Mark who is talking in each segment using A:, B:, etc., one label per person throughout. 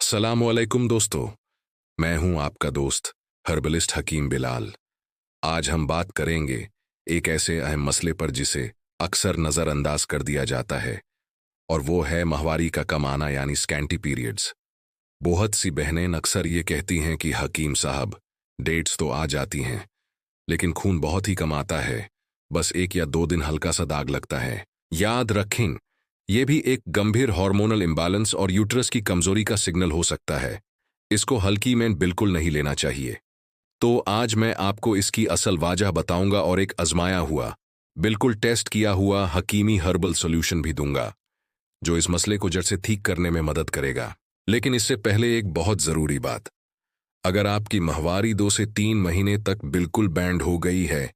A: अस्सलामुअलैकुम दोस्तों, मैं हूं आपका दोस्त हर्बलिस्ट हकीम बिलाल। आज हम बात करेंगे एक ऐसे अहम मसले पर जिसे अक्सर नज़रअंदाज कर दिया जाता है, और वो है माहवारी का कम आना यानी स्कैंटी पीरियड्स। बहुत सी बहनें अक्सर ये कहती हैं कि हकीम साहब, डेट्स तो आ जाती हैं लेकिन खून बहुत ही कम आता है, बस 1 या 2 दिन हल्का सा दाग लगता है। याद रखें, ये भी एक गंभीर हार्मोनल इम्बैलेंस और यूट्रस की कमजोरी का सिग्नल हो सकता है। इसको हल्की में बिल्कुल नहीं लेना चाहिए। तो आज मैं आपको इसकी असल वजह बताऊंगा और एक आजमाया हुआ, बिल्कुल टेस्ट किया हुआ हकीमी हर्बल सॉल्यूशन भी दूंगा जो इस मसले को जड़ से ठीक करने में मदद करेगा। लेकिन इससे पहले एक बहुत जरूरी बात, अगर आपकी माहवारी 2 से 3 महीने तक बिल्कुल बैंड हो गई है,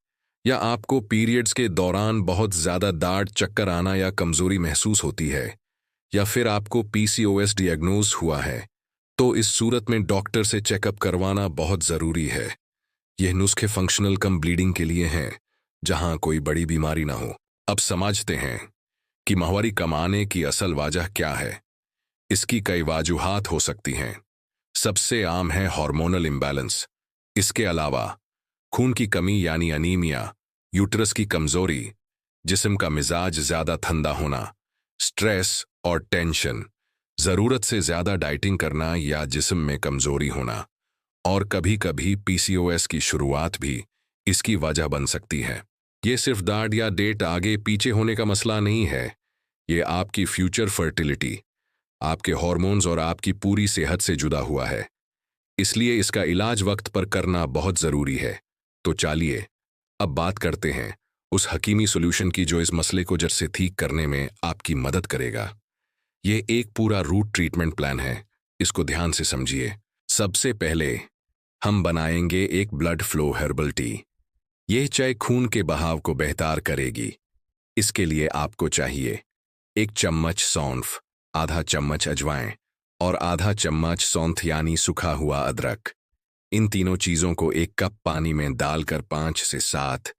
A: या आपको पीरियड्स के दौरान बहुत ज्यादा दाढ़, चक्कर आना या कमजोरी महसूस होती है, या फिर आपको पीसीओएस डियग्नोज हुआ है, तो इस सूरत में डॉक्टर से चेकअप करवाना बहुत जरूरी है। यह नुस्खे फंक्शनल कम ब्लीडिंग के लिए हैं, जहां कोई बड़ी बीमारी ना हो। अब समझते हैं कि माहवारी कम आने की असल वजह क्या है। इसकी कई वजूहात हो सकती हैं। सबसे आम है हार्मोनल इम्बैलेंस। इसके अलावा खून की कमी यानी अनीमिया, यूट्रस की कमजोरी, जिस्म का मिजाज ज्यादा ठंडा होना, स्ट्रेस और टेंशन, जरूरत से ज्यादा डाइटिंग करना या जिस्म में कमजोरी होना, और कभी कभी पीसीओएस की शुरुआत भी इसकी वजह बन सकती है। ये सिर्फ दाढ़ या डेट आगे पीछे होने का मसला नहीं है, ये आपकी फ्यूचर फर्टिलिटी, आपके हार्मोन्स और आपकी पूरी सेहत से जुड़ा हुआ है। इसलिए इसका इलाज वक्त पर करना बहुत जरूरी है। तो चलिए अब बात करते हैं उस हकीमी सॉल्यूशन की जो इस मसले को जड़ से ठीक करने में आपकी मदद करेगा। ये एक पूरा रूट ट्रीटमेंट प्लान है, इसको ध्यान से समझिए। सबसे पहले हम बनाएंगे एक ब्लड फ्लो हर्बल टी। यह चाय खून के बहाव को बेहतर करेगी। इसके लिए आपको चाहिए 1 चम्मच सौंफ, आधा चम्मच अजवाइन और आधा चम्मच सौंठ यानी सूखा हुआ अदरक। इन तीनों चीजों को 1 कप पानी में डालकर 5 से 7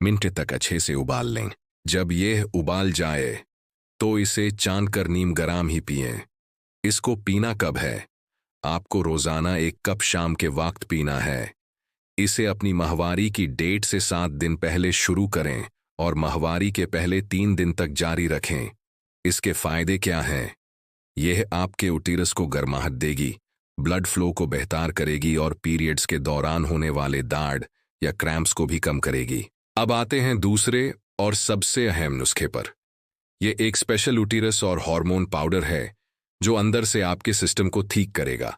A: मिनट तक अच्छे से उबाल लें। जब यह उबाल जाए तो इसे छान कर नीम गरम ही पिएं। इसको पीना कब है? आपको रोजाना 1 कप शाम के वक्त पीना है। इसे अपनी माहवारी की डेट से 7 दिन पहले शुरू करें और माहवारी के पहले 3 दिन तक जारी रखें। इसके फायदे क्या हैं? यह आपके यूटेरस को गर्माहट देगी, ब्लड फ्लो को बेहतर करेगी और पीरियड्स के दौरान होने वाले दाढ़ या क्रैम्प्स को भी कम करेगी। अब आते हैं दूसरे और सबसे अहम नुस्खे पर। यह एक स्पेशल यूटेरस और हार्मोन पाउडर है जो अंदर से आपके सिस्टम को ठीक करेगा।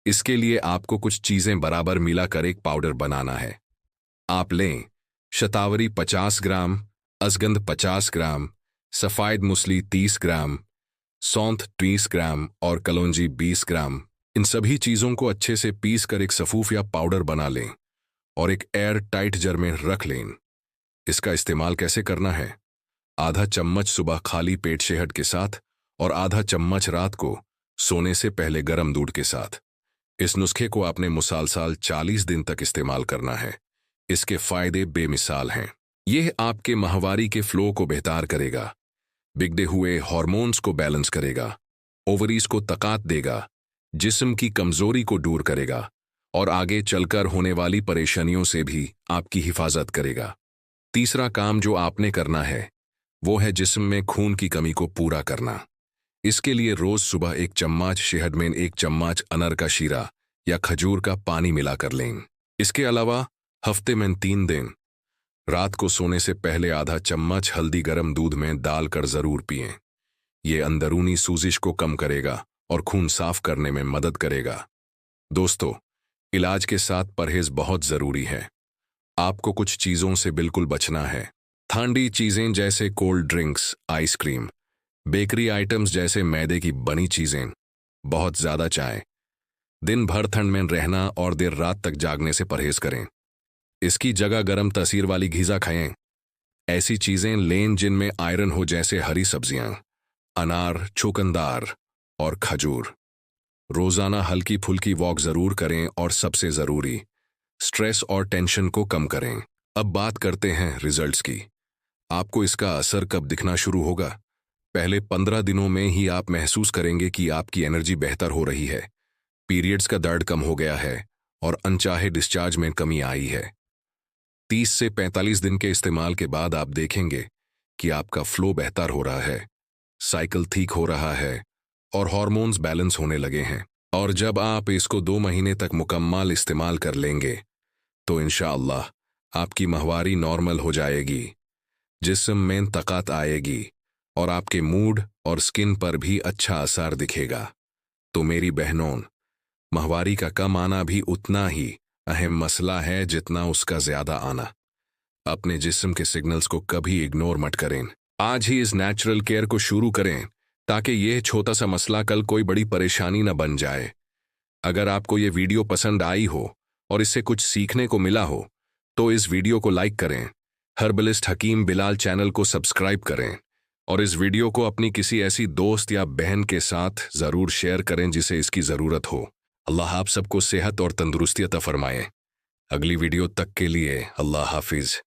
A: इसके लिए आपको कुछ चीजें बराबर मिलाकर एक पाउडर बनाना है। आप लें शतावरी 50 ग्राम, अजगंध 50 ग्राम, सफेद मूसली 30 ग्राम, सौंठ 30 ग्राम और कलौंजी 20 ग्राम। इन सभी चीजों को अच्छे से पीस कर एक सफूफ या पाउडर बना लें और एक एयर टाइट जार में रख लें। इसका इस्तेमाल कैसे करना है? आधा चम्मच सुबह खाली पेट शहद के साथ और आधा चम्मच रात को सोने से पहले गर्म दूध के साथ। इस नुस्खे को आपने मुसलसल 40 दिन तक इस्तेमाल करना है। इसके फायदे बेमिसाल हैं। यह आपके माहवारी के फ्लो को बेहतर करेगा, बिगड़े हुए हार्मोन्स को बैलेंस करेगा, ओवरीज को ताकत देगा, जिस्म की कमजोरी को दूर करेगा और आगे चलकर होने वाली परेशानियों से भी आपकी हिफाजत करेगा। तीसरा काम जो आपने करना है वो है जिस्म में खून की कमी को पूरा करना। इसके लिए रोज सुबह 1 चम्मच शहद में 1 चम्मच अनर का शीरा या खजूर का पानी मिलाकर लें। इसके अलावा हफ्ते में 3 दिन रात को सोने से पहले आधा चम्मच हल्दी गर्म दूध में डालकर जरूर पिएं। यह अंदरूनी सूजिश को कम करेगा और खून साफ करने में मदद करेगा। दोस्तों, इलाज के साथ परहेज बहुत जरूरी है। आपको कुछ चीजों से बिल्कुल बचना है। ठंडी चीजें जैसे cold drinks, ice cream, bakery items जैसे मैदे की बनी चीजें, बहुत ज्यादा चाय, दिन भर ठंड में रहना और देर रात तक जागने से परहेज करें। इसकी जगह गर्म तासीर वाली घिजा खाएं। ऐसी चीजें लें जिनमें आयरन हो जैसे हरी सब्जियां, अनार, चुकंदर और खजूर। रोजाना हल्की फुल्की वॉक जरूर करें और सबसे जरूरी, स्ट्रेस और टेंशन को कम करें। अब बात करते हैं रिजल्ट्स की। आपको इसका असर कब दिखना शुरू होगा? पहले 15 दिनों में ही आप महसूस करेंगे कि आपकी एनर्जी बेहतर हो रही है, पीरियड्स का दर्द कम हो गया है और अनचाहे डिस्चार्ज में कमी आई है। 30 से 45 दिन के इस्तेमाल के बाद आप देखेंगे कि आपका फ्लो बेहतर हो रहा है, साइकिल ठीक हो रहा है और हार्मोन्स बैलेंस होने लगे हैं। और जब आप इसको 2 महीने तक मुकम्मल इस्तेमाल कर लेंगे तो इंशाअल्लाह आपकी माहवारी नॉर्मल हो जाएगी, जिस्म में ताकत आएगी और आपके मूड और स्किन पर भी अच्छा असर दिखेगा। तो मेरी बहनों, माहवारी का कम आना भी उतना ही अहम मसला है जितना उसका ज्यादा आना। अपने जिस्म के सिग्नल्स को कभी इग्नोर मत करें। आज ही इस नेचुरल केयर को शुरू करें ताकि यह छोटा सा मसला कल कोई बड़ी परेशानी न बन जाए। अगर आपको ये वीडियो पसंद आई हो और इससे कुछ सीखने को मिला हो तो इस वीडियो को लाइक करें, हर्बलिस्ट हकीम बिलाल चैनल को सब्सक्राइब करें और इस वीडियो को अपनी किसी ऐसी दोस्त या बहन के साथ जरूर शेयर करें जिसे इसकी जरूरत हो। अल्लाह आप सबको सेहत और तंदुरुस्ती अता फरमाए। अगली वीडियो तक के लिए अल्लाह हाफिज।